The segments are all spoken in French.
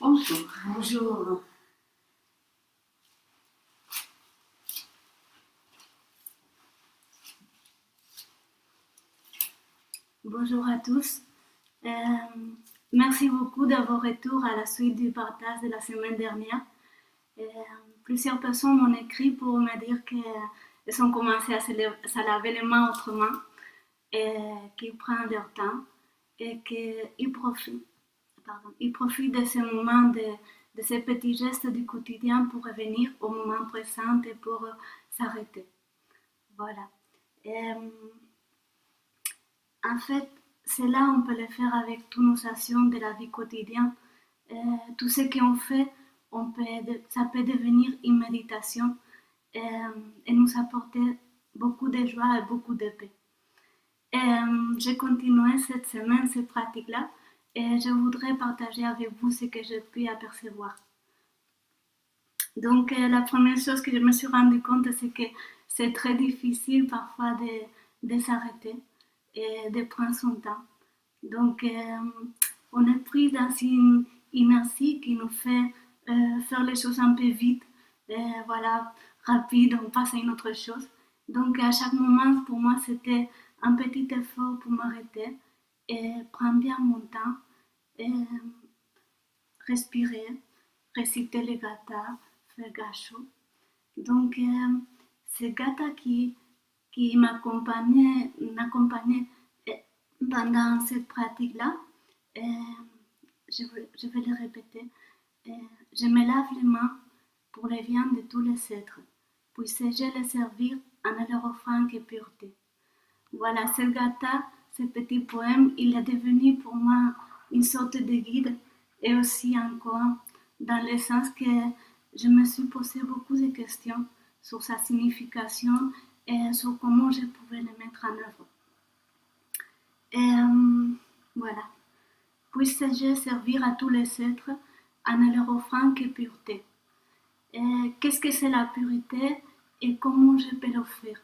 Bonjour. Bonjour. Bonjour à tous. Merci beaucoup de vos retours à la suite du partage de la semaine dernière. Plusieurs personnes m'ont écrit pour me dire qu'elles ont commencé à se laver les mains autrement, et qu'ils prennent leur temps et qu'ils profitent de ces moments, de ces petits gestes du quotidien pour revenir au moment présent et pour s'arrêter. Voilà. En fait, cela, on peut le faire avec toutes nos actions de la vie quotidienne. Tout ce qu'on fait, ça peut devenir une méditation et nous apporter beaucoup de joie et beaucoup de paix. J'ai continué cette semaine cette pratique-là et je voudrais partager avec vous ce que j'ai pu apercevoir. Donc, la première chose que je me suis rendu compte, c'est que c'est très difficile parfois de s'arrêter et de prendre son temps. Donc, on est pris dans une inertie qui nous fait faire les choses un peu vite, voilà, rapide, on passe à une autre chose. Donc, à chaque moment, pour moi, c'était un petit effort pour m'arrêter et prendre bien mon temps, et respirer, réciter les gathas, faire gacho. Donc, c'est gata qui m'accompagnait pendant cette pratique-là. Je vais le répéter. Je me lave les mains pour les viandes de tous les êtres, puisse-je les servir en leur offrant que pureté. Voilà, ce gata, ce petit poème, il est devenu pour moi une sorte de guide et aussi encore dans le sens que je me suis posé beaucoup de questions sur sa signification et sur comment je pouvais le mettre en œuvre. Voilà. Puisse-je servir à tous les êtres en ne leur offrant que pureté. Qu'est-ce que c'est la pureté et comment je peux l'offrir?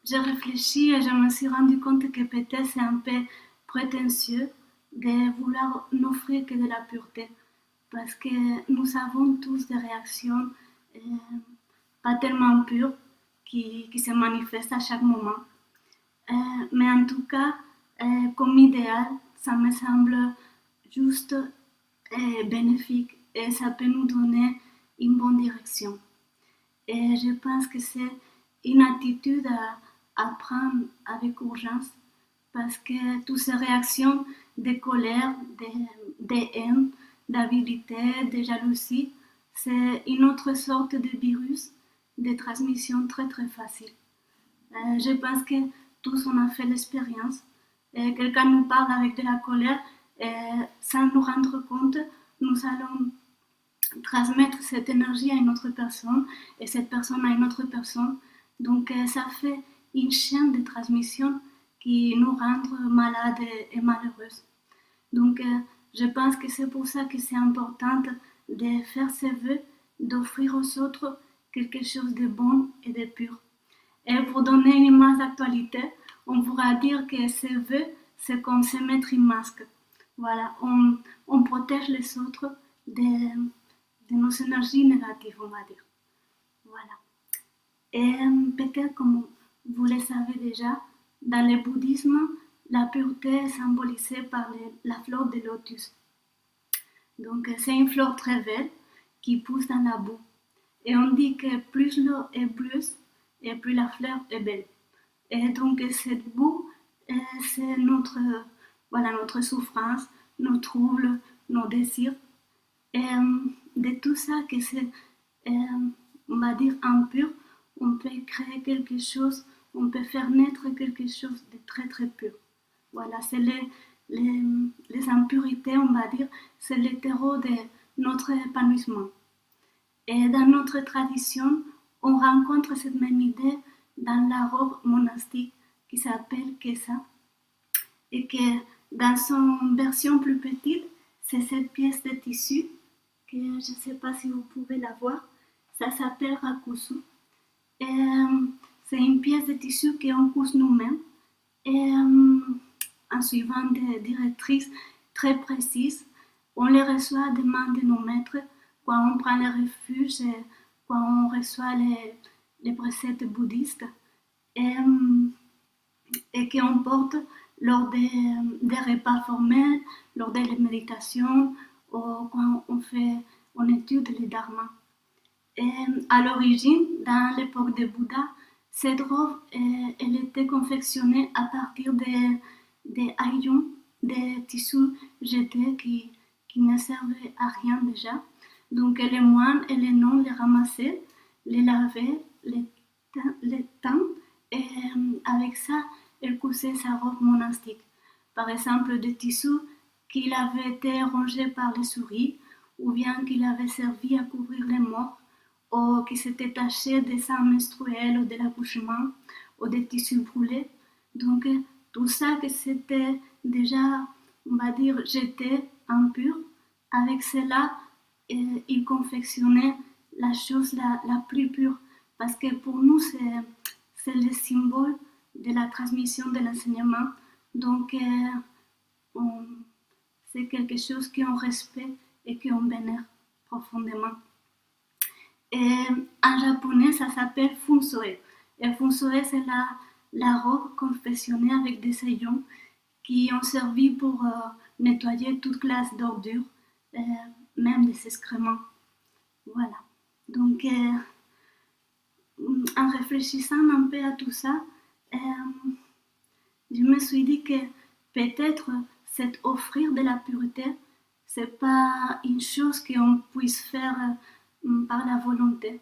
J'ai réfléchi et je me suis rendu compte que peut-être c'est un peu prétentieux de vouloir n'offrir que de la pureté, parce que nous avons tous des réactions pas tellement pures qui se manifestent à chaque moment. Mais en tout cas, comme idéal, ça me semble juste bénéfique et ça peut nous donner une bonne direction. Et je pense que c'est une attitude à prendre avec urgence, parce que toutes ces réactions de colère, de haine, d'avidité, de jalousie, c'est une autre sorte de virus de transmission très très facile. Je pense que tous on a fait l'expérience. Quelqu'un nous parle avec de la colère et sans nous rendre compte, nous allons transmettre cette énergie à une autre personne et cette personne à une autre personne. Donc ça fait une chaîne de transmission qui nous rend malades et malheureuses. Donc je pense que c'est pour ça que c'est important de faire ses vœux, d'offrir aux autres quelque chose de bon et de pur. Et pour donner une image d'actualité, on pourra dire que ces vœux, c'est comme se mettre un masque. Voilà, on protège les autres de nos énergies négatives, on va dire. Voilà. Et peut-être comme vous le savez déjà, dans le bouddhisme, la pureté est symbolisée par la fleur de lotus. Donc c'est une fleur très belle qui pousse dans la boue. Et on dit que plus l'eau est bleue, et plus la fleur est belle. Et donc cette boue, c'est notre souffrance, nos troubles, nos désirs. Et de tout ça, que c'est, on va dire, impur, on peut créer quelque chose, on peut faire naître quelque chose de très très pur. Voilà, c'est les impurités, on va dire, c'est le terreau de notre épanouissement. Et dans notre tradition, on rencontre cette même idée dans la robe monastique qui s'appelle kesa, et que dans son version plus petite, c'est cette pièce de tissu que je ne sais pas si vous pouvez la voir, ça s'appelle rakusu. Et c'est une pièce de tissu qu'on couche nous-mêmes et en suivant des directrices très précises. On les reçoit des mains de nos maîtres quand on prend les refuges et quand on reçoit les préceptes bouddhistes et qu'on porte lors des repas formels, lors des méditations ou quand on étudie le dharma. Et à l'origine, dans l'époque de Bouddha, cette robe elle était confectionnée à partir des haillons, des tissus jetés qui ne servaient à rien déjà. Donc les moines et les nonnes les ramassaient, les lavaient, les teint et avec ça, elle cousait sa robe monastique. Par exemple, des tissus qui avaient été rongés par les souris ou bien qui avaient servi à couvrir les morts ou qui s'étaient tachés des sangs menstruels ou de l'accouchement ou des tissus brûlés. Donc tout ça que c'était déjà, on va dire, jeté, impur, avec cela, il confectionnait la chose la plus pure. Parce que pour nous, c'est le symbole de la transmission de l'enseignement. Donc, c'est quelque chose qu'on respecte et qu'on vénère profondément. Et en japonais, ça s'appelle funsoe. Et funsoe, c'est la robe confectionnée avec des haillons qui ont servi pour nettoyer toute classe d'ordures, même des excréments. Voilà. Donc, en réfléchissant un peu à tout ça, je me suis dit que peut-être cet offrir de la pureté, c'est pas une chose qu'on puisse faire par la volonté.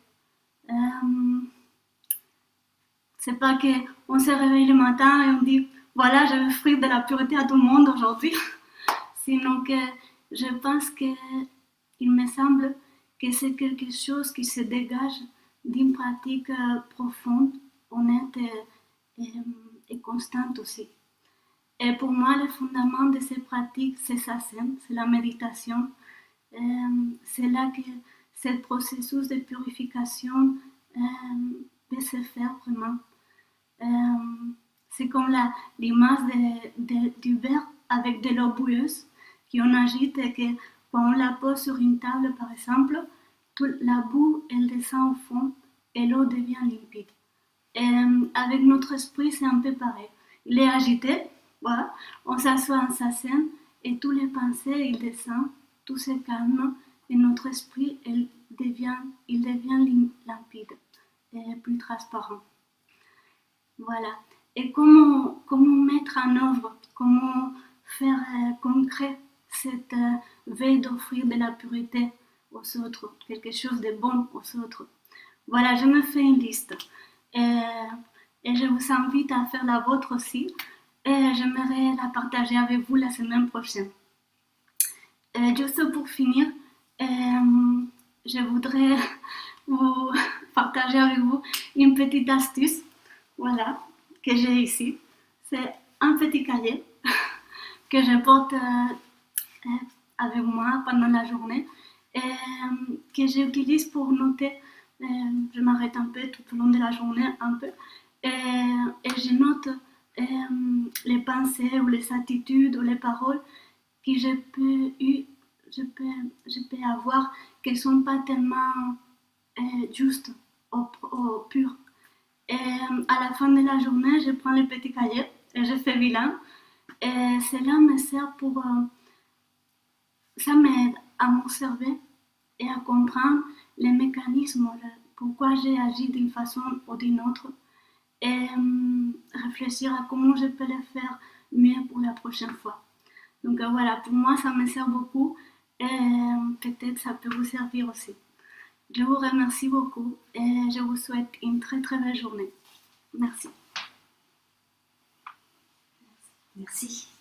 C'est pas qu'on se réveille le matin et on dit voilà, je vais offrir de la pureté à tout le monde aujourd'hui. Sinon que je pense qu'il me semble que c'est quelque chose qui se dégage d'une pratique profonde, honnête et constante aussi. Et pour moi, le fondament de ces pratiques, c'est sasen, c'est la méditation. C'est là que ce processus de purification peut se faire vraiment. C'est comme l'image du verre avec de l'eau bouilleuse qu'on agite et que quand on la pose sur une table, par exemple, toute la boue, elle descend au fond et l'eau devient limpide. Et avec notre esprit, c'est un peu pareil. Il est agité, voilà, on s'assoit en sasen et tous les pensées, ils descendent, tout se calme et notre esprit, il devient limpide et plus transparent. Voilà. Et comment mettre en œuvre, comment faire concret cette veille d'offrir de la pureté aux autres, quelque chose de bon aux autres. Voilà, je me fais une liste et je vous invite à faire la vôtre aussi et j'aimerais la partager avec vous la semaine prochaine. Juste pour finir, je voudrais vous partager avec vous une petite astuce, voilà, que j'ai ici. C'est un petit cahier que je porte avec moi pendant la journée et que j'utilise pour noter. Je m'arrête un peu tout au long de la journée, un peu, et je note les pensées ou les attitudes ou les paroles que je peux avoir qui ne sont pas tellement justes ou pures. Et à la fin de la journée, je prends le petit cahier et je fais bilan. Et cela me sert pour... ça m'aide à m'observer et à comprendre les mécanismes, pourquoi j'ai agi d'une façon ou d'une autre. Et réfléchir à comment je peux le faire mieux pour la prochaine fois. Donc voilà, pour moi, ça me sert beaucoup et peut-être ça peut vous servir aussi. Je vous remercie beaucoup et je vous souhaite une très très belle journée. Merci. Merci.